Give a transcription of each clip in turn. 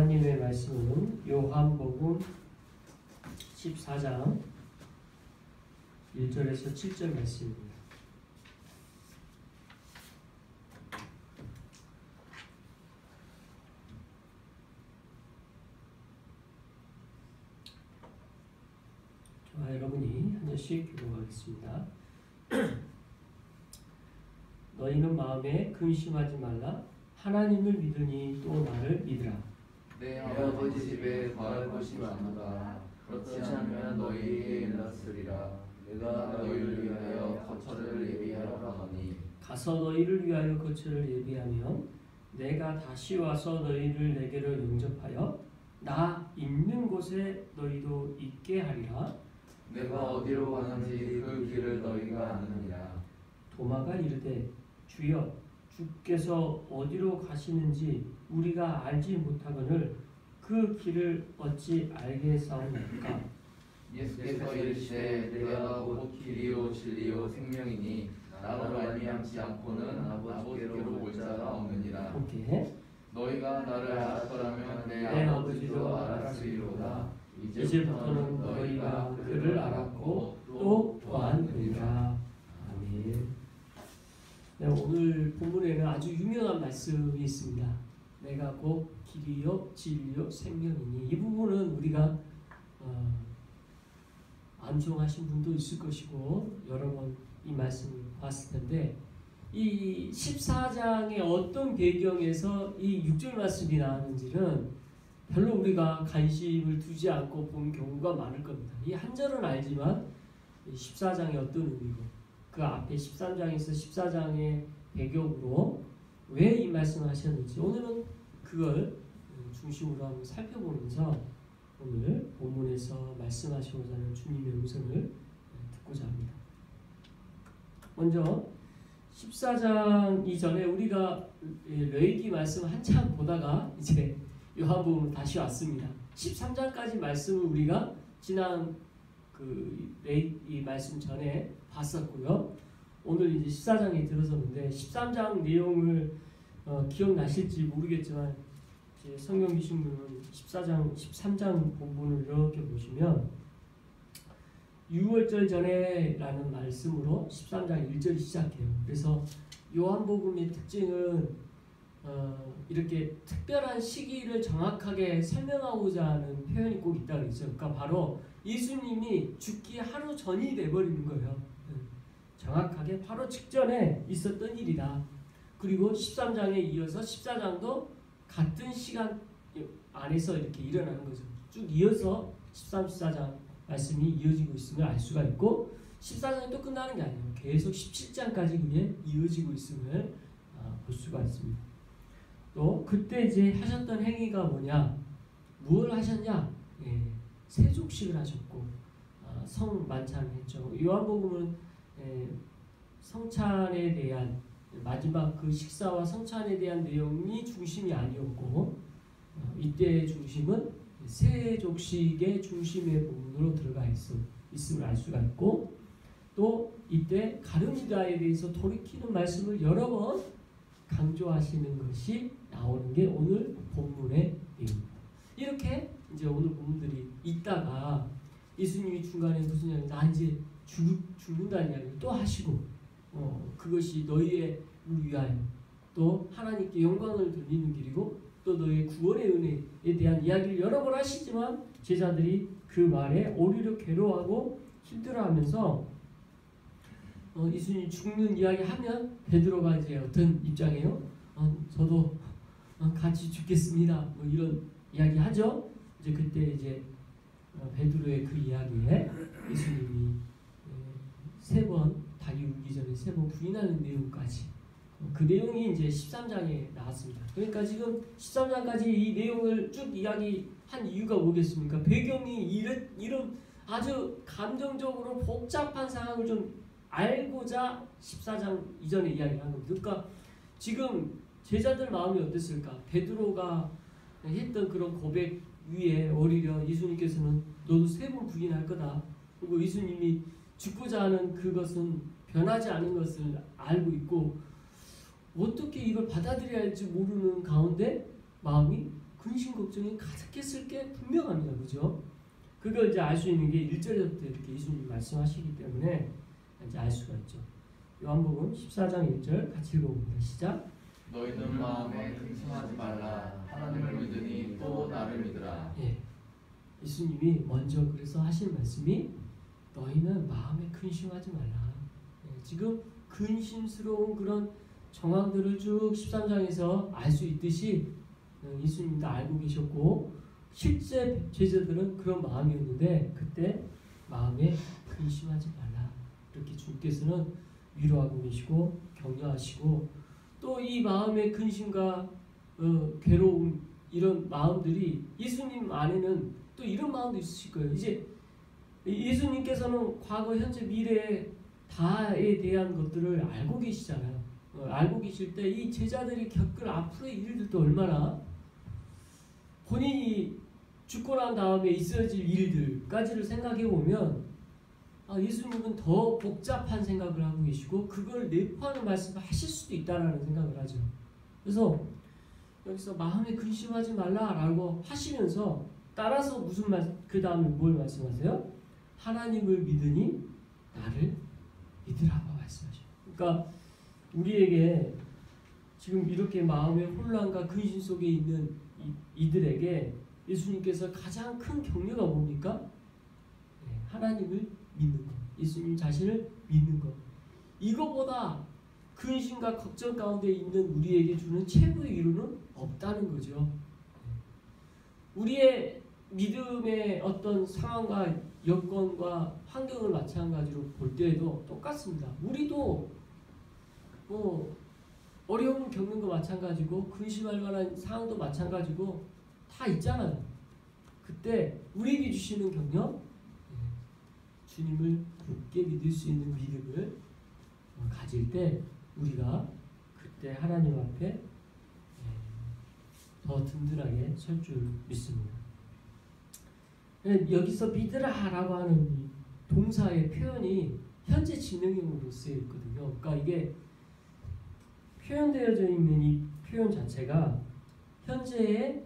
하나님의 말씀은 요한복음 14장 1절에서 7절 말씀입니다. 여러분이 한 절씩 기도하겠습니다. 너희는 마음에 근심하지 말라. 하나님을 믿으니 또 나를 믿으라. 내 아버지 집에 거할 곳이 많도다. 그렇지 않으면 너희에게 일렀으리라. 내가 너희를 위하여 거처를 예비하러 가노니 가서 너희를 위하여 거처를 예비하면 내가 다시 와서 너희를 내게로 영접하여 나 있는 곳에 너희도 있게 하리라. 내가 어디로 가는지 그 길을 너희가 아느니라. 도마가 이르되 주여 주께서 어디로 가시는지 우리가 알지 못하거늘 그 길을 어찌 알겠사옵나이까. 예수께서 이르시되 내가 곧 길이요 진리요 생명이니 나로 말미암지 않고는 아버지께로 올 자가 없느니라. 함께 너희가 나를 알았더라면 내 아버지도 알았으리로다. 이제부터는 너희가 그를 알았고 또 또한 그리라. 아멘. 네, 오늘 본문에는 아주 유명한 말씀이 있습니다. 내가 곧 길이요 진리요 생명이니. 이 부분은 우리가 암송하신 분도 있을 것이고 여러 번 이 말씀을 봤을 텐데, 이 14장의 어떤 배경에서 이 6절 말씀이 나왔는지는 별로 우리가 관심을 두지 않고 본 경우가 많을 겁니다. 이 한 절은 알지만 14장의 어떤 의미고 그 앞에 13장에서 14장의 배경으로 왜 이 말씀을 하셨는지 오늘은 그걸 중심으로 한번 살펴보면서 오늘 본문에서 말씀하시고자 하는 주님의 음성을 듣고자 합니다. 먼저 14장 이전에 우리가 레위기 말씀 한참 보다가 이제 요한복음으로 다시 왔습니다. 13장까지 말씀을 우리가 지난 이 말씀 전에 봤었고요. 오늘 이제 14장에 들어섰는데 13장 내용을 기억나실지 모르겠지만 이제 성경 계신 분은 14장, 13장 본문을 이렇게 보시면 6월절 전에 라는 말씀으로 13장 1절이 시작해요. 그래서 요한복음의 특징은 이렇게 특별한 시기를 정확하게 설명하고자 하는 표현이 꼭 있다고 그랬죠. 그러니까 바로 예수님이 죽기 하루 전이 돼버리는 거예요. 정확하게 바로 직전에 있었던 일이다. 그리고 13장에 이어서 14장도 같은 시간 안에서 이렇게 일어나는 거죠. 쭉 이어서 13, 14장 말씀이 이어지고 있음을 알 수가 있고 14장이 또 끝나는 게 아니에요. 계속 17장까지 그게 이어지고 있음을 볼 수가 있습니다. 또 그때 이제 하셨던 행위가 뭐냐? 무엇을 하셨냐? 세족식을 하셨고 성만찬을 했죠. 요한복음은 성찬에 대한 마지막 그 식사와 성찬에 대한 내용이 중심이 아니었고 이때의 중심은 세족식의 중심의 부분으로 들어가 있음을 알 수가 있고 또 이때 가룟유다에 대해서 돌이키는 말씀을 여러 번 강조하시는 것이 나오는 게 오늘 본문의 내용입니다. 이렇게 이제 오늘 본문들이 있다가 예수님이 중간에 무슨 이야기, 나 이제 죽는다는 이야기를 또 하시고 그것이 너희의 위하여 또 하나님께 영광을 돌리는 길이고 또 너희의 구원의 은혜에 대한 이야기를 여러 번 하시지만 제자들이 그 말에 오히려 괴로워하고 힘들어하면서 예수님이 죽는 이야기 하면 베드로가 이제 어떤 입장이에요? 저도 같이 죽겠습니다. 뭐 이런 이야기 하죠. 이제 그때 이제 베드로의 그 이야기에 예수님이 3번 닭이 울기 전에 3번 부인하는 내용까지 그 내용이 이제 13장에 나왔습니다. 그러니까 지금 13장까지 이 내용을 쭉 이야기한 이유가 뭐겠습니까? 배경이 이런 아주 감정적으로 복잡한 상황을 좀 알고자 14장 이전에 이야기를 한 겁니다. 그러니까 지금 제자들 마음이 어땠을까? 베드로가 했던 그런 고백 위에 오히려 예수님께서는 너도 3번 부인할 거다. 그리고 예수님이 죽고자 하는 그것은 변하지 않은 것을 알고 있고 어떻게 이걸 받아들여야 할지 모르는 가운데 마음이 근심 걱정이 가득했을 게 분명합니다. 그죠? 그걸 이제 알 수 있는 게 1절부터 이렇게 예수님 말씀하시기 때문에 이제 알 수가 있죠. 요한복음 14장 1절 같이 읽어봅니다. 시작. 너희는 마음에 근심하지 말라. 하나님을 믿으니 또 나를 믿으라. 예, 예수님이 먼저 그래서 하신 말씀이 너희는 마음에 근심하지 말라. 예, 지금 근심스러운 그런 정황들을 쭉 13장에서 알 수 있듯이 예수님도 알고 계셨고 실제 제자들은 그런 마음이었는데 그때 마음에 근심하지 말라. 이렇게 주께서는 위로하고 계시고 격려하시고 또 이 마음의 근심과 괴로움 이런 마음들이 예수님 안에는 또 이런 마음도 있으실 거예요. 이제 예수님께서는 과거, 현재, 미래 다에 대한 것들을 알고 계시잖아요. 알고 계실 때 이 제자들이 겪을 앞으로의 일들도 얼마나 본인이 죽고 난 다음에 있어질 일들까지를 생각해 보면 예수님은 더 복잡한 생각을 하고 계시고 그걸 내포하는 말씀을 하실 수도 있다라는 생각을 하죠. 그래서 여기서 마음에 근심하지 말라라고 하시면서 따라서 무슨 그 다음에 뭘 말씀하세요? 하나님을 믿으니 나를 믿으라고 말씀하셔요. 그러니까 우리에게 지금 이렇게 마음의 혼란과 근심 속에 있는 이들에게 예수님께서 가장 큰 격려가 뭡니까? 하나님을 믿는 것, 예수님 자신을 믿는 것. 이거보다 근심과 걱정 가운데 있는 우리에게 주는 최고의 위로는 없다는 거죠. 우리의 믿음의 어떤 상황과 여건과 환경을 마찬가지로 볼 때에도 똑같습니다. 우리도 어려움을 겪는 거 마찬가지고 근심할 만한 상황도 마찬가지고 다 있잖아요. 그때 우리에게 주시는 격려, 주님을 굳게 믿을 수 있는 믿음을 가질 때 우리가 그때 하나님 앞에 더 든든하게 설 줄 믿습니다. 여기서 믿으라라고 하는 이 동사의 표현이 현재 진행형으로 쓰여 있거든요. 그러니까 이게 표현되어져 있는 이 표현 자체가 현재에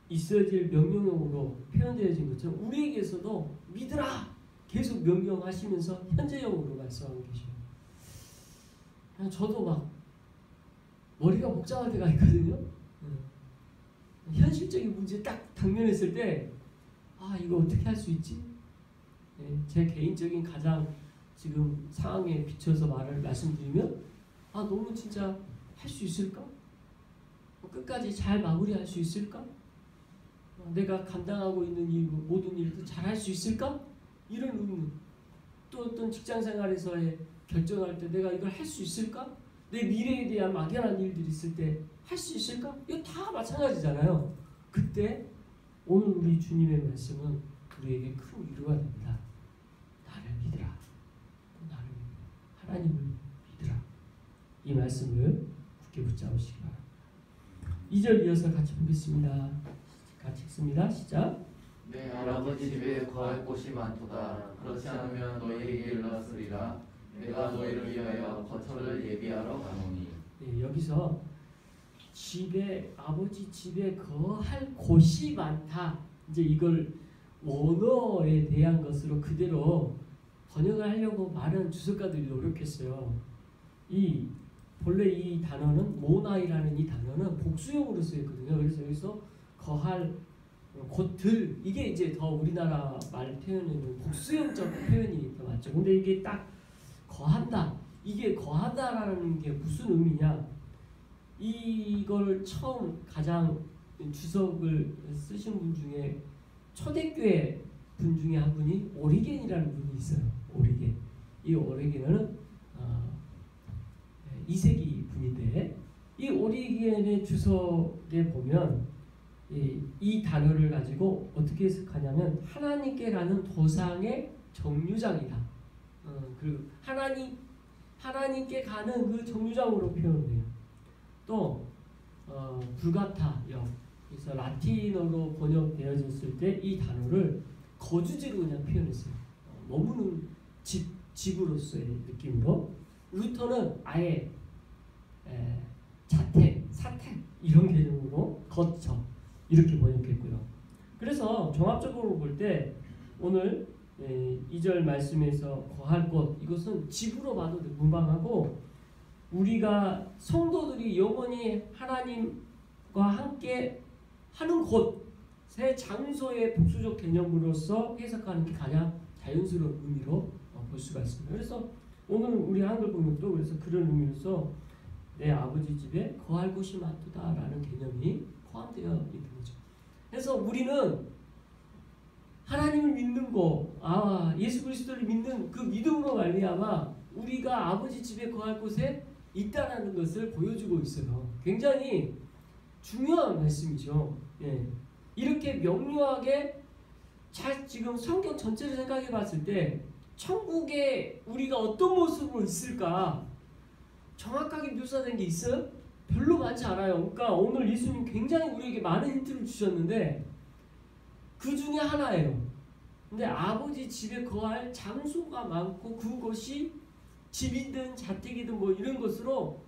있어질 명령형으로 표현되어진 것처럼 우리에게서도 믿으라 계속 명령하시면서 현재형으로 말씀하고 계셔요. 저도 막 머리가 복잡할 때가 있거든요. 현실적인 문제 딱 당면했을 때 이거 어떻게 할 수 있지? 제 개인적인 가장 지금 상황에 비춰서 말씀드리면 너무 진짜 할 수 있을까? 끝까지 잘 마무리할 수 있을까? 내가 감당하고 있는 이 모든 일도 잘 할 수 있을까? 이런 의문. 또 어떤 직장 생활에서의 결정할 때 내가 이걸 할 수 있을까? 내 미래에 대한 막연한 일들이 있을 때 할 수 있을까? 이거 다 마찬가지잖아요. 그때 오늘 우리 주님의 말씀은 우리에게 큰 위로가 됩니다. 나를 믿으라. 나를 믿으라. 하나님을 믿으라. 이 말씀을 굳게 붙잡으시기 바랍니다. 2절 이어서 같이 보겠습니다. 같이 읽습니다. 시작. 내 아버지 집에 거할 곳이 많도다. 그렇지 않으면 너희에게 일렀으리라. 내가 너희를 위하여 거처를 예비하러 가노니. 여기서 아버지 집에 거할 곳이 많다. 이제 이걸 원어에 대한 것으로 그대로 번역을 하려고 많은 주석가들이 노력했어요. 본래 이 단어는 모나이라는 이 단어는 복수형으로 쓰였거든요. 그래서 여기서 거할 곳들 이게 이제 더 우리나라 말 표현에는 복수형적 표현이 더 맞죠. 근데 이게 딱 거한다. 이게 거하다라는 게 무슨 의미냐? 이걸 처음 가장 주석을 쓰신 분 중에 초대교회 분 중에 한 분이 오리겐이라는 분이 있어요. 오리겐. 이 오리겐은 2세기 분인데 이 오리겐의 주석에 보면 이 단어를 가지고 어떻게 해석하냐면 하나님께 가는 도상의 정류장이다. 그리고 하나님께 가는 그 정류장으로 표현돼요. 또 불가타역 그래서 라틴어로 번역되어졌을 때 이 단어를 거주지로 그냥 표현했어요. 머무는 집으로서의 느낌으로. 루터는 아예 자택, 사택 이런 개념으로 거처. 이렇게 번역했고요. 그래서 종합적으로 볼 때 오늘 2절 말씀에서 거할 것, 이것은 집으로 봐도 무방하고 우리가 성도들이 영원히 하나님과 함께 하는 곳의 장소의 복수적 개념으로서 해석하는 게 가장 자연스러운 의미로 볼 수가 있습니다. 그래서 오늘 우리 한글 번역도 그래서 그런 의미로서 내 아버지 집에 거할 곳이 많도다라는 개념이 포함되어 있는 거죠. 그래서 우리는 하나님을 믿는 거, 예수 그리스도를 믿는 그 믿음으로 말미암아 우리가 아버지 집에 거할 곳에 있다라는 것을 보여주고 있어요. 굉장히 중요한 말씀이죠. 예. 이렇게 명료하게 지금 성경 전체를 생각해 봤을 때 천국에 우리가 어떤 모습으로 있을까 정확하게 묘사된 게 있어요? 별로 많지 않아요. 그러니까 오늘 예수님 굉장히 우리에게 많은 힌트를 주셨는데 그 중에 하나예요. 근데 아버지 집에 거할 장소가 많고 그것이 집이든 자택이든 뭐 이런 것으로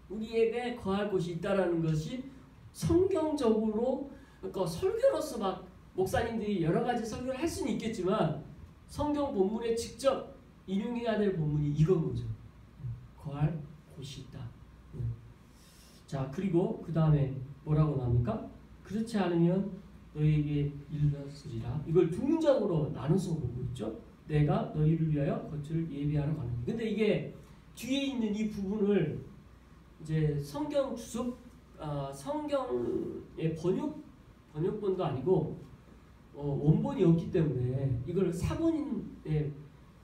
우리에게 거할 곳이 있다라는 것이 성경적으로, 그러니까 설교로서 막 목사님들이 여러 가지 설교를 할 수는 있겠지만 성경 본문에 직접 인용해야 될 본문이 이건 거죠. 거할 곳이 있다. 자, 그리고 그 다음에 뭐라고 나옵니까? 그렇지 않으면 너희에게 일렀으리라. 이걸 두 문장으로 나눠서 보고 있죠. 내가 너희를 위하여 거처를 예비하러 가는. 근데 이게 뒤에 있는 이 부분을 이제 성경 주석, 성경의 번역본도 아니고 원본이 없기 때문에 이걸 사본의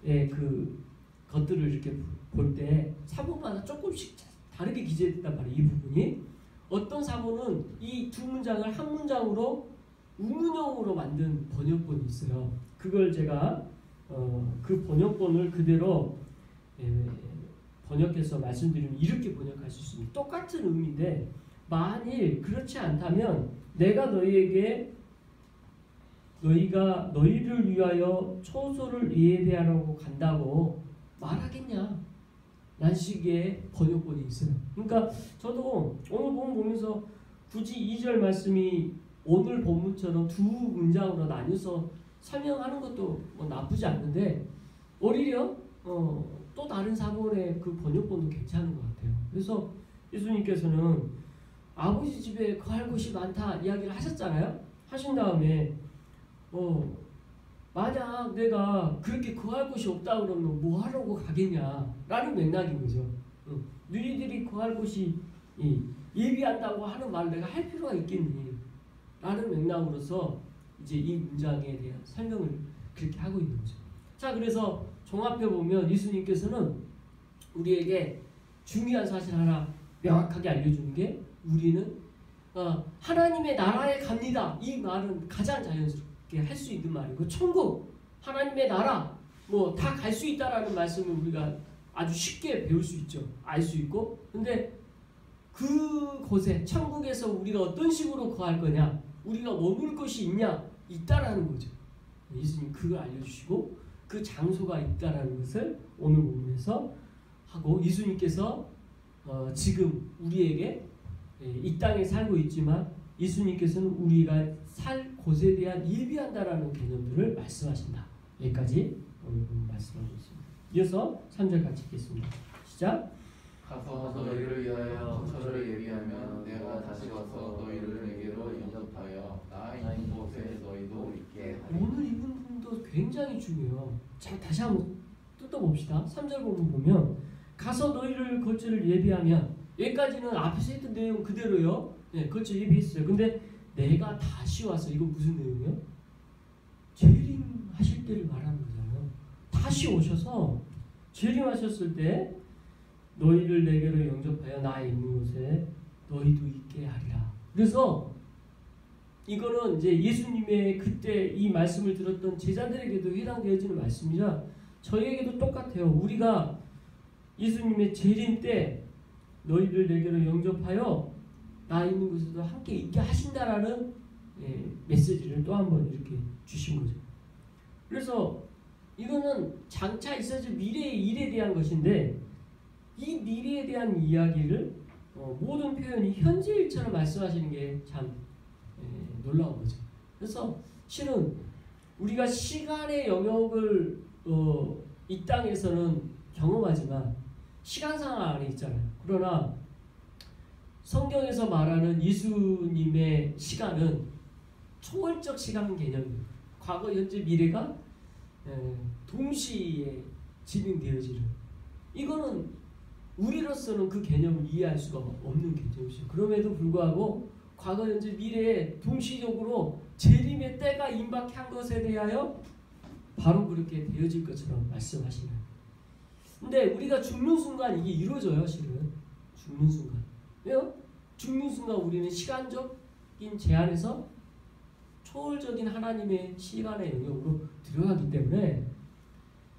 그 것들을 이렇게 볼 때 사본마다 조금씩 다르게 기재됐단 말이에요. 이 부분이 어떤 사본은 이 두 문장을 한 문장으로 우문형으로 만든 번역본이 있어요. 그걸 제가 그 번역본을 그대로 번역해서 말씀드리면 이렇게 번역할 수 있습니다. 똑같은 의미인데 만일 그렇지 않다면 내가 너희가 너희를 위하여 초소를 예배하라고 간다고 말하겠냐? 라는 식의 번역본이 있어요. 그러니까 저도 오늘 본문 보면서 굳이 2절 말씀이 오늘 본문처럼 두 문장으로 나뉘어서 설명하는 것도 뭐 나쁘지 않는데 오히려 또 다른 사본의 그 번역본도 괜찮은 것 같아요. 그래서 예수님께서는 아버지 집에 거할 곳이 많다 이야기를 하셨잖아요. 하신 다음에 만약 내가 그렇게 거할 곳이 없다 그러면 뭐 하려고 가겠냐라는 맥락인 거죠. 너희들이 거할 곳이 예비한다고 하는 말을 내가 할 필요가 있겠니? 라는 맥락으로서 이제 이 문장에 대한 설명을 그렇게 하고 있는 거죠. 자, 그래서 종합해 보면 예수님께서는 우리에게 중요한 사실 하나 명확하게 알려주는 게 우리는 하나님의 나라에 갑니다. 이 말은 가장 자연스럽게 할 수 있는 말이고 천국, 하나님의 나라 뭐 다 갈 수 있다라는 말씀을 우리가 아주 쉽게 배울 수 있죠. 알 수 있고 근데 그곳에 천국에서 우리가 어떤 식으로 거할 거냐 우리가 머물 곳이 있다라는 거죠. 예수님 그걸 알려주시고 그 장소가 있다라는 것을 오늘 본문에서 하고 예수님께서 지금 우리에게 이 땅에 살고 있지만 예수님께서는 우리가 살 곳에 대한 예비한다라는 개념들을 말씀하신다. 여기까지 오늘 본문 말씀하고 있습니다. 이어서 3절 같이 읽겠습니다. 시작. 가서 너희를 위하여 거처를 예비하면 내가 다시 와서 너희를 내게로 영접하여 나 있는 곳에 너희도 있게 하리라. 오늘 이 부분도 굉장히 중요해요. 자, 다시 한번 뜯어봅시다. 3절 부분 보면 가서 너희를 거처를 예비하면 여기까지는 앞에서 했던 내용 그대로요. 네, 거처 예비했어요. 근데 내가 다시 와서 이건 무슨 내용이에요? 재림하실 때를 말하는 거잖아요. 다시 오셔서 재림하셨을 때 너희를 내게로 영접하여 나 있는 곳에 너희도 있게 하리라. 그래서 이거는 이제 예수님의 그때 이 말씀을 들었던 제자들에게도 해당되어지는 말씀이라 저희에게도 똑같아요. 우리가 예수님의 재림 때 너희를 내게로 영접하여 나 있는 곳에도 함께 있게 하신다라는 메시지를 또 한 번 이렇게 주신 거죠. 그래서 이거는 장차 있어질 미래의 일에 대한 것인데 이 미래에 대한 이야기를 모든 표현이 현재일처럼 말씀하시는 게 참 놀라운 거죠. 그래서 실은 우리가 시간의 영역을 이 땅에서는 경험하지만 시간상 안에 있잖아요. 그러나 성경에서 말하는 예수님의 시간은 초월적 시간 개념이에요. 과거, 현재, 미래가 동시에 진행되어지는, 이거는 우리로서는 그 개념을 이해할 수가 없는 개념이죠. 그럼에도 불구하고 과거, 현재, 미래에 동시적으로 재림의 때가 임박한 것에 대하여 바로 그렇게 되어질 것처럼 말씀하시나요. 근데 우리가 죽는 순간 이게 이루어져요. 실은 죽는 순간. 왜요? 죽는 순간 우리는 시간적인 제한에서 초월적인 하나님의 시간의 영역으로 들어가기 때문에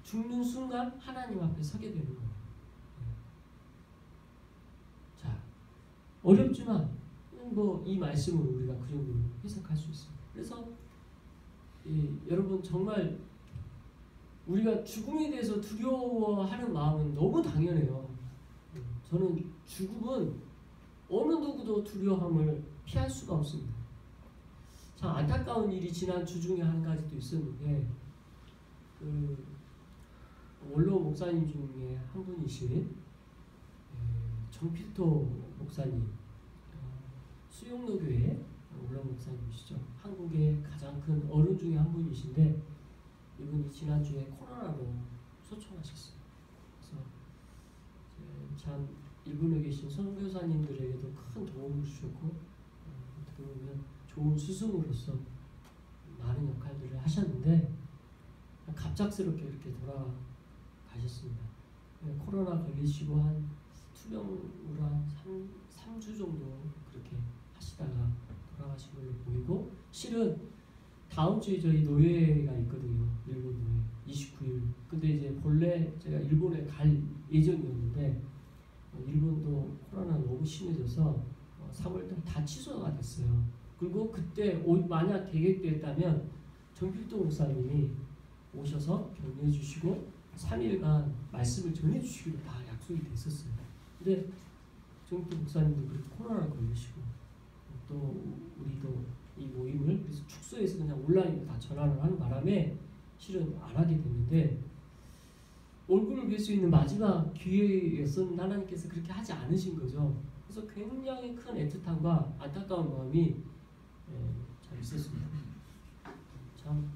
죽는 순간 하나님 앞에 서게 되는 거예요. 자, 어렵지만 이 말씀을 우리가 그 정도로 해석할 수 있습니다. 그래서 여러분 정말 우리가 죽음에 대해서 두려워하는 마음은 너무 당연해요. 저는 죽음은 어느 누구도 두려움을 피할 수가 없습니다. 참 안타까운 일이 지난 주 중에 한 가지도 있었는데 원로 목사님 중에 한 분이신 정필토 목사님, 수용로교회 원로 목사님이시죠. 한국의 가장 큰 어른 중에 한 분이신데 이분이 지난주에 코로나로 소천하셨어요. 그래서 참 일본에 계신 선교사님들에게도 큰 도움을 주셨고 어떻게 보면 좋은 스승으로서 많은 역할들을 하셨는데 갑작스럽게 이렇게 돌아가셨습니다. 코로나 걸리시고 한 투병으로 한 3주 정도 그렇게 하시다가 돌아가신 걸로 보이고, 실은 다음 주에 저희 노예가 있거든요. 일본 노예 29일. 근데 이제 본래 제가 일본에 갈 예정이었는데 일본도 코로나 너무 심해져서 3월달 다 취소가 됐어요. 그리고 그때 만약 계획되었다면 정필도 목사님이 오셔서 격려해 주시고 3일간 말씀을 전해 주시기로 다 약속이 됐었어요. 근데 정필도 목사님도 그렇게 코로나 걸리시고 또 우리도 이 모임을 그래서 축소해서 그냥 온라인으로 다 전환을 하는 바람에 실은 안 하게 됐는데, 얼굴을 뵐 수 있는 마지막 기회였었는데 하나님께서 그렇게 하지 않으신 거죠. 그래서 굉장히 큰 애틋함과 안타까운 마음이 참 있었습니다. 참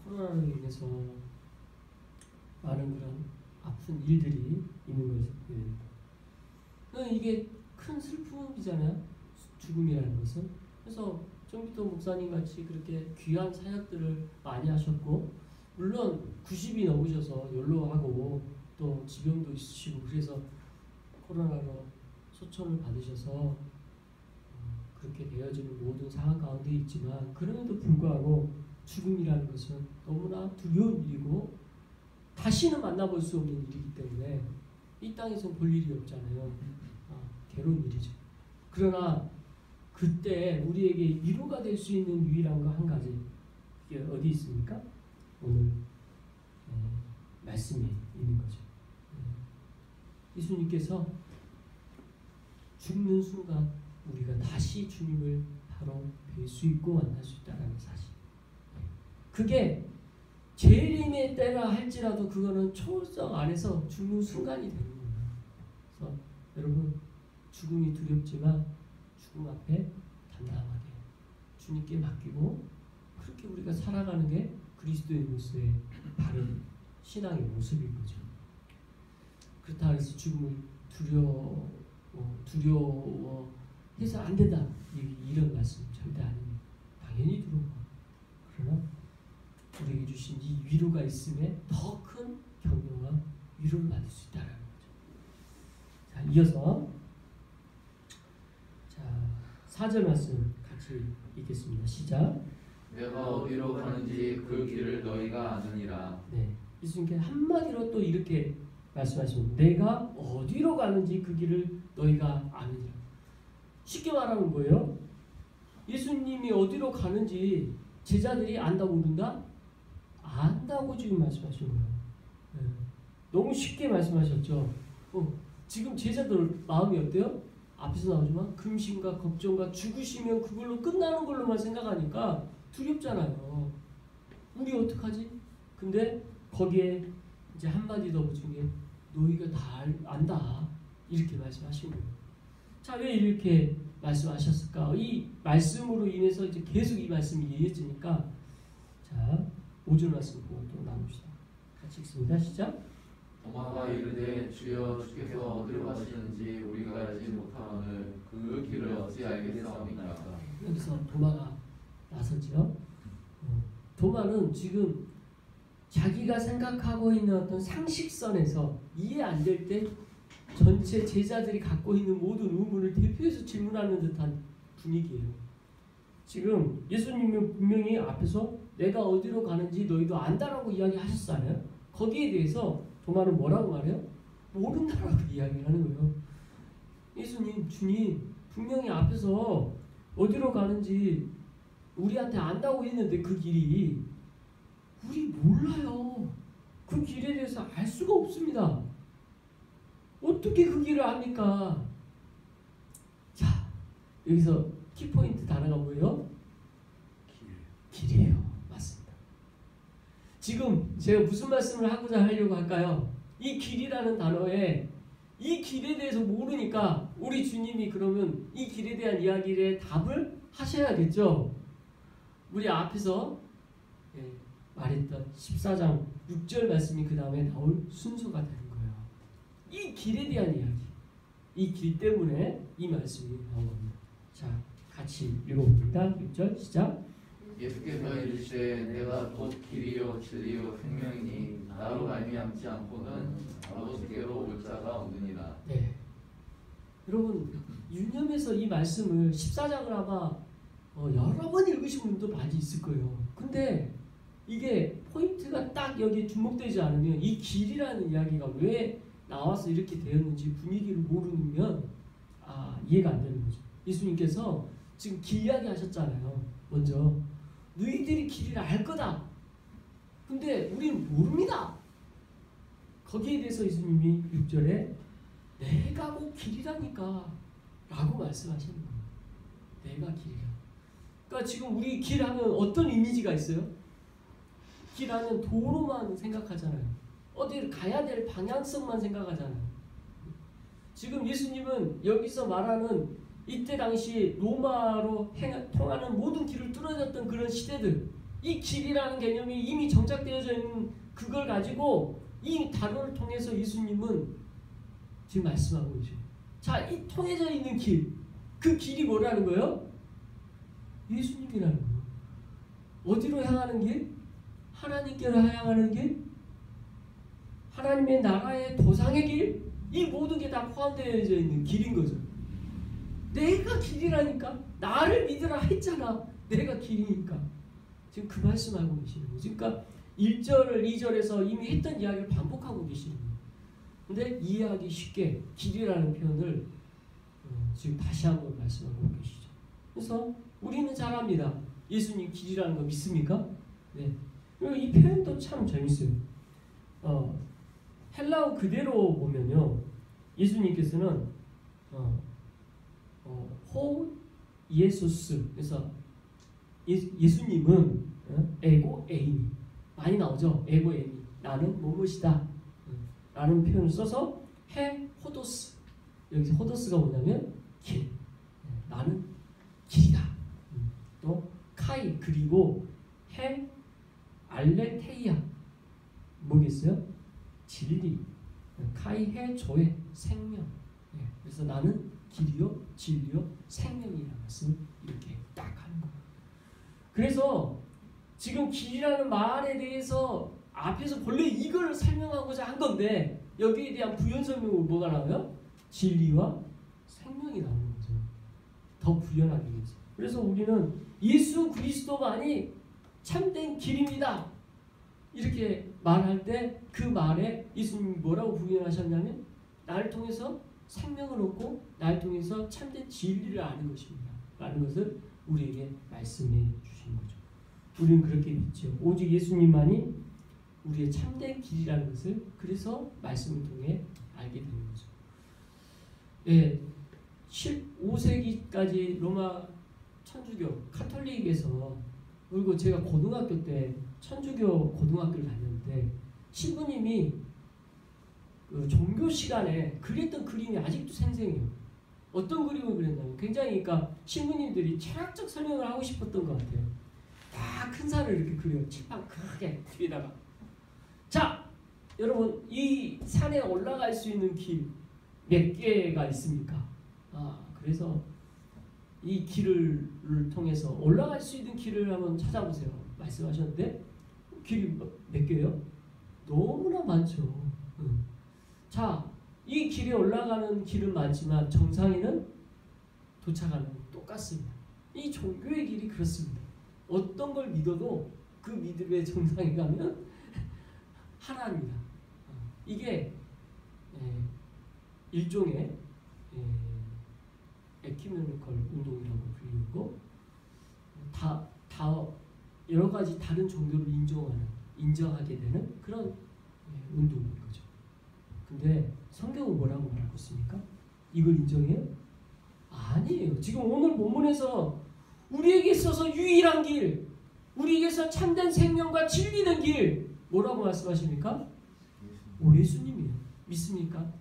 코로나로 인해서 많은 그런 아픈 일들이 있는 거죠. 이게 큰 슬픔이잖아요. 죽음이라는 것은. 그래서 정필도 목사님 같이 그렇게 귀한 사역들을 많이 하셨고, 물론 90이 넘으셔서 연로하고 또 지병도 있으시고 그래서 코로나로 소천을 받으셔서 그렇게 되어지는 모든 상황 가운데 있지만, 그럼에도 불구하고 죽음이라는 것은 너무나 두려운 일이고 다시는 만나볼 수 없는 일이기 때문에 이 땅에서 볼 일이 없잖아요. 괴로운 일이죠. 그러나 그때 우리에게 위로가 될 수 있는 유일한 거 한 가지, 이게 어디 있습니까? 오늘 말씀이 있는 거죠. 예수님께서 죽는 순간 우리가 다시 주님을 바로 뵐 수 있고 만날 수 있다는 사실. 그게 재림의 때라 할지라도 그거는 초월성 안에서 죽는 순간이 되는 거예요. 그래서 여러분 죽음이 두렵지만 죽음 앞에 담담하게 주님께 맡기고 그렇게 우리가 살아가는 게 그리스도인으로서의 바른 신앙의 모습인 거죠. 그렇다 해서 죽음을 두려워해서 안 된다, 이런 말씀 절대 아닙니다. 당연히 두려워. 그러나 우리에게 주신 이 위로가 있음에 더 큰 격려와 위로를 받을 수 있다는 거죠. 자, 이어서 4절 말씀 같이 읽겠습니다. 시작. 내가 어디로 가는지 그 길을 너희가 아느니라. 네, 예수님께서 한마디로 또 이렇게 말씀하십니다. 내가 어디로 가는지 그 길을 너희가 아느니라. 쉽게 말하는 거예요. 예수님이 어디로 가는지 제자들이 안다 모른다? 안다고 지금 말씀하신 거예요. 너무 쉽게 말씀하셨죠. 지금 제자들 마음이 어때요? 앞에서 나오지만 근심과 걱정과 죽으시면 그걸로 끝나는 걸로만 생각하니까 두렵잖아요. 우리 어떡하지? 근데 거기에 이제 한마디 더 붙인 게 너희가 다 안다 이렇게 말씀하신 거예요. 자, 왜 이렇게 말씀하셨을까? 이 말씀으로 인해서 이제 계속 이 말씀이 이어지니까 자 5절 말씀 보고 또 나눕시다. 같이 읽습니다. 시작. 도마가 이르되 주여 주께서 어디로 가시는지 우리가 알지 못하거늘 그 길을 어찌 알겠사옵니까? 여기서 도마가 나서죠. 도마는 지금 자기가 생각하고 있는 어떤 상식선에서 이해 안 될 때 전체 제자들이 갖고 있는 모든 의문을 대표해서 질문하는 듯한 분위기예요. 지금 예수님은 분명히 앞에서 내가 어디로 가는지 너희도 안다라고 이야기하셨잖아요. 거기에 대해서 도마는 뭐라고 말해요? 모른다라고 이야기를 하는 거예요. 예수님, 주님 분명히 앞에서 어디로 가는지 우리한테 안다고 했는데 그 길이 우리 몰라요. 그 길에 대해서 알 수가 없습니다. 어떻게 그 길을 압니까? 자, 여기서 키포인트 단어가 뭐예요? 길이에요. 맞습니다. 지금 제가 무슨 말씀을 하고자 하려고 할까요? 이 길이라는 단어에 이 길에 대해서 모르니까 우리 주님이 그러면 이 길에 대한 이야기에 답을 하셔야겠죠. 우리 앞에서 말했던 14장 6절 말씀이 그 다음에 나올 순서가 되는 거예요. 이 길에 대한 이야기, 이 길 때문에 이 말씀이 나온 겁니다. 자, 같이 읽어봅니다. 6절 시작. 예수께서 이르시되 내가 곧 길이요 진리요 생명이니 나로 말미암지 않고는 아버지께로 올 자가 없느니라. 네, 여러분 유념해서 이 말씀을 14장을 아마 여러 번 읽으신 분도 많이 있을 거예요. 근데 이게 포인트가 딱 여기에 주목되지 않으면 이 길이라는 이야기가 왜 나와서 이렇게 되었는지 분위기를 모르면 이해가 안 되는 거죠. 예수님께서 지금 길 이야기 하셨잖아요. 먼저 너희들이 길을 알 거다. 근데 우리는 모릅니다. 거기에 대해서 예수님이 6절에 내가 곧 길이라니까 라고 말씀하시는 거예요. 내가 길이라. 그러니까 지금 우리 길 하면 어떤 이미지가 있어요? 길 하면 도로만 생각하잖아요. 어디를 가야 될 방향성만 생각하잖아요. 지금 예수님은 여기서 말하는 이때 당시 로마로 통하는 모든 길을 뚫어졌던 그런 시대들, 이 길이라는 개념이 이미 정착되어져 있는 그걸 가지고 이 단어를 통해서 예수님은 지금 말씀하고 계셔요. 자, 이 통해져 있는 길, 그 길이 뭐라는 거예요? 예수님이라는 거예요. 어디로 향하는 길? 하나님께로 향하는 길? 하나님의 나라의 도상의 길? 이 모든 게 다 포함되어져 있는 길인 거죠. 내가 길이라니까. 나를 믿으라 했잖아. 내가 길이니까. 지금 그 말씀하고 계시는 거죠. 그러니까 1절을 2절에서 이미 했던 이야기를 반복하고 계시는 거예요. 근데 이해하기 쉽게 길이라는 표현을 지금 다시 한번 말씀하고 계시죠. 그래서 우리는 잘 압니다. 예수님 길이라는 거 믿습니까? 네. 그리고 이 표현도 참 재밌어요. 헬라어 그대로 보면요, 예수님께서는 호 예수스, 그래서 예수님은 에고 에이미 많이 나오죠. 에고 에이미, 나는 무엇이다 라는 표현을 써서 해 호도스, 여기서 호도스가 뭐냐면 길, 나는 길이다. 또 카이, 그리고 해 알레테이아 뭐겠어요? 진리, 카이해 조의 생명. 그래서 나는 길이요 진리요 생명이라는 말씀 이렇게 딱 하는 거예요. 그래서 지금 길이라는 말에 대해서 앞에서 본래 이걸 설명하고자 한 건데 여기에 대한 부연 설명으로 뭐가 나와요? 진리와 생명이 나오는 거죠. 더 부연하기 위해서. 그래서 우리는 예수 그리스도만이 참된 길입니다. 이렇게 말할 때 그 말에 예수님이 뭐라고 부연하셨냐면 나를 통해서 생명을 얻고 나를 통해서 참된 진리를 아는 것입니다. 라는 것을 우리에게 말씀해 주신 거죠. 우리는 그렇게 믿죠. 오직 예수님만이 우리의 참된 길이라는 것을 그래서 말씀을 통해 알게 되는 거죠. 예, 15세기까지 로마 천주교 카톨릭에서, 그리고 제가 고등학교 때 천주교 고등학교를 다녔는데 신부님이 그 종교 시간에 그렸던 그림이 아직도 생생해요. 어떤 그림을 그렸냐면 굉장히, 그러니까 신부님들이 철학적 설명을 하고 싶었던 것 같아요. 다 큰 산을 이렇게 그려요. 칠판 크게 뒤에다가. 자, 여러분, 이 산에 올라갈 수 있는 길 몇 개가 있습니까? 그래서 이 길을 통해서 올라갈 수 있는 길을 한번 찾아보세요. 말씀하셨는데 길이 몇 개예요? 너무나 많죠. 자, 이 길에 올라가는 길은 많지만 정상에는 도착하는 건 똑같습니다. 이 종교의 길이 그렇습니다. 어떤 걸 믿어도 그 믿음의 정상에 가면 하나입니다. 이게 일종의 에큐메니컬 운동이라고 불리고 다 여러 가지 다른 종교를 인정하게 되는 그런 운동인 거죠. 근데 성경은 뭐라고 말하고 있습니까? 이걸 인정해요? 아니에요. 지금 오늘 본문에서 우리에게 있어서 유일한 길, 우리에게 있어서 참된 생명과 진리는 길, 뭐라고 말씀하십니까? 예수님이에요. 믿습니까?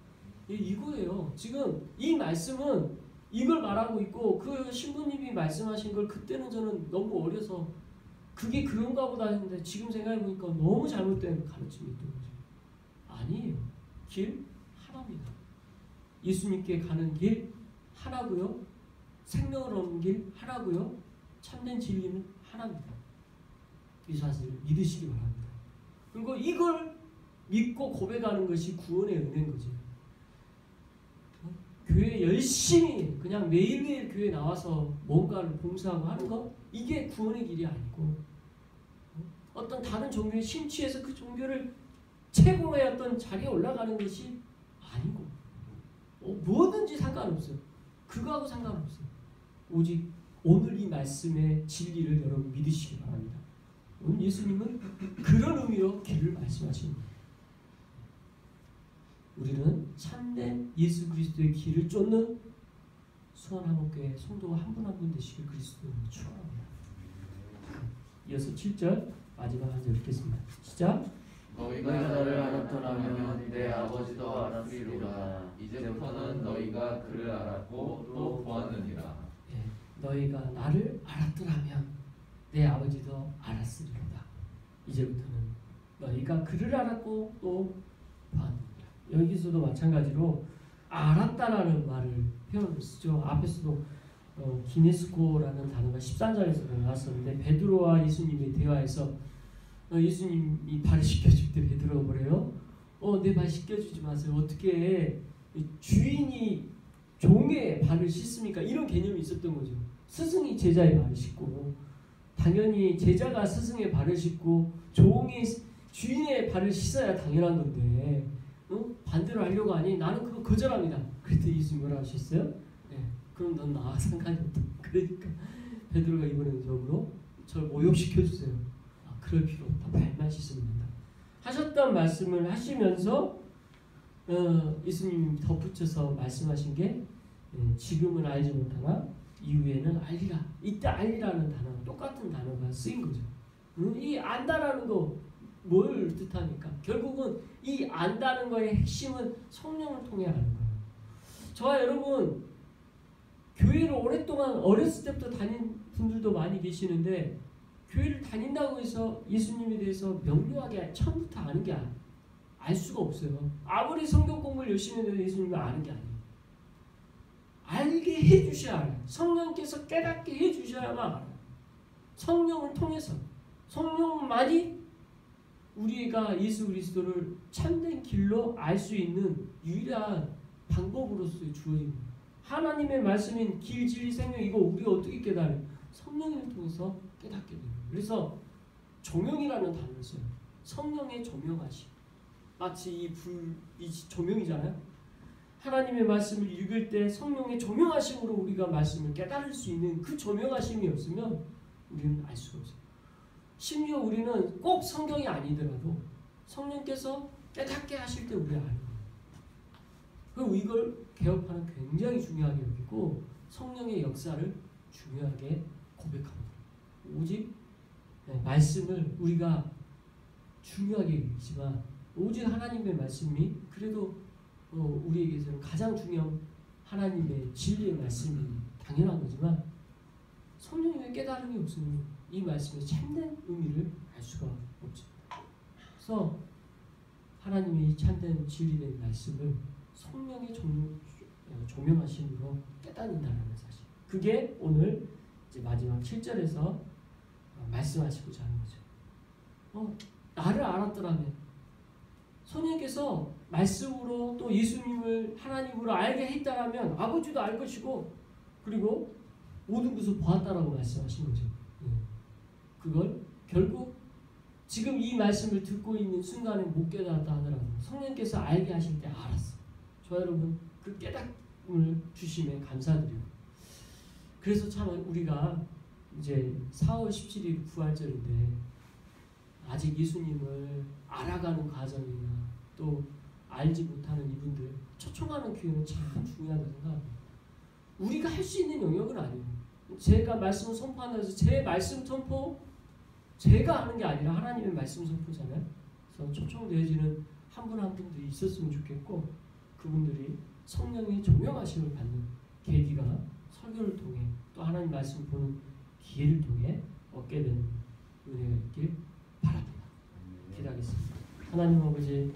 이거예요. 지금 이 말씀은 이걸 말하고 있고, 그 신부님이 말씀하신 걸 그때는 저는 너무 어려서 그게 그런가 보다 했는데 지금 생각해보니까 너무 잘못된 가르침이 있던 거죠. 아니에요. 길 하나입니다. 예수님께 가는 길 하나고요. 생명을 얻는 길 하나고요. 참된 진리는 하나입니다. 이 사실을 믿으시기 바랍니다. 그리고 이걸 믿고 고백하는 것이 구원의 은혜인 거죠. 교회 열심히 그냥 매일매일 교회 나와서 뭔가를 봉사하고 하는 거, 이게 구원의 길이 아니고, 어떤 다른 종교에 심취해서 그 종교를 최고의 어떤 자리에 올라가는 것이 아니고, 뭐든지 상관없어요. 그거하고 상관없어요. 오직 오늘 이 말씀의 진리를 여러분 믿으시기 바랍니다. 오늘 예수님은 그런 의미로 길을 말씀하십니다. 우리는 참된 예수 그리스도의 길을 쫓는 수원한옥교회 성도가 한 분 한 분 되시길 그리스도로 축원합니다. 이어서 7절 마지막 한 절 읽겠습니다. 시작. 너희가 나를 알았더라면 내 아버지도 알았으리로다. 이제부터는 너희가 그를 알았고 또 보았느니라. 너희가 나를 알았더라면 내 아버지도 알았으리로다. 이제부터는 너희가 그를 알았고 또 보았느니라. 여기서도 마찬가지로 알았다라는 말을 표현을 쓰죠. 앞에서도 기네스코라는 단어가 13절에서 나왔었는데, 베드로와 예수님의 대화에서 예수님이 발을 씻겨줄 때 베드로가 뭐래요? 내 발 씻겨주지 마세요. 어떻게 주인이 종의 발을 씻습니까? 이런 개념이 있었던 거죠. 스승이 제자의 발을 씻고, 당연히 제자가 스승의 발을 씻고 종이 주인의 발을 씻어야 당연한 건데, 반대로 하려고 하니 나는 그거 거절합니다. 그랬더니 예수님 뭐라고 하셨어요? 그럼 넌 나와 상관이 없다. 그러니까 베드로가 이번에는 역으로 저를 모욕시켜주세요. 그럴 필요 없다. 발만 씻으면 된다. 하셨던 말씀을 하시면서 예수님이 덧붙여서 말씀하신 게 지금은 알지 못하나 이후에는 알리라. 이때 알리라는 단어, 똑같은 단어가 쓰인 거죠. 이 안다라는 거 뭘 뜻합니까? 결국은 이 안다는 거의 핵심은 성령을 통해 아는 거예요. 저와 여러분 교회를 오랫동안 어렸을 때부터 다닌 분들도 많이 계시는데, 교회를 다닌다고 해서 예수님에 대해서 명료하게 처음부터 아는 게 알 수가 없어요. 아무리 성경 공부를 열심히 해도 예수님을 아는 게 아니에요. 알게 해주셔야 알아요. 성령께서 깨닫게 해주셔야만 알아요. 성령을 통해서, 성령만이 우리가 예수 그리스도를 참된 길로 알 수 있는 유일한 방법으로서 주어진 거예요. 하나님의 말씀인 길, 진리, 생명, 이거 우리가 어떻게 깨달아요? 성령을 통해서 깨닫게 돼요. 그래서 조명이라는 단어를 써요. 성령의 조명하심. 마치 이 조명이잖아요. 하나님의 말씀을 읽을 때 성령의 조명하심으로 우리가 말씀을 깨달을 수 있는 그 조명하심이 없으면 우리는 알 수가 없어요. 심지어 우리는 꼭 성경이 아니더라도 성령께서 깨닫게 하실 때 우리가 아는 거예요. 그리고 이걸 개혁파는 굉장히 중요하게 여기고 성령의 역사를 중요하게 고백합니다. 오직 말씀을 우리가 중요하게 여기지만 오직 하나님의 말씀이 그래도 우리에게서는 가장 중요한 하나님의 진리의 말씀이 당연한 거지만 성령님의 깨달음이 없으면 이 말씀의 참된 의미를 알 수가 없습니다. 그래서 하나님의 참된 진리된 말씀을 성령의 조명하심으로 깨닫는다는 사실. 그게 오늘 이제 마지막 7절에서 말씀하시고자 하는 거죠. 나를 알았더라면 성령께서 말씀으로 또 예수님을 하나님으로 알게 했다라면 아버지도 알 것이고 그리고 모든 것을 보았다라고 말씀하신 거죠. 그걸 결국 지금 이 말씀을 듣고 있는 순간에 못 깨달았다 하더라도 성령께서 알게 하실 때 알았어. 저 여러분 그 깨닫음을 주심에 감사드리고 그래서 참 우리가 이제 4월 17일 부활절인데 아직 예수님을 알아가는 과정이나 또 알지 못하는 이분들 초청하는 기회는 참 중요하다고 생각합니다. 우리가 할 수 있는 영역은 아니에요. 제가 말씀을 선포한다고 해서 제 말씀 선포 제가 하는 게 아니라 하나님의 말씀 선포잖아요. 그래서 초청되어지는 한 분 한 분들이 있었으면 좋겠고 그분들이 성령의 조명하심을 받는 계기가 설교를 통해 또 하나님 말씀 보는 기회를 통해 얻게 되는 은혜가 있길 바랍니다. 기도하겠습니다. 하나님 아버지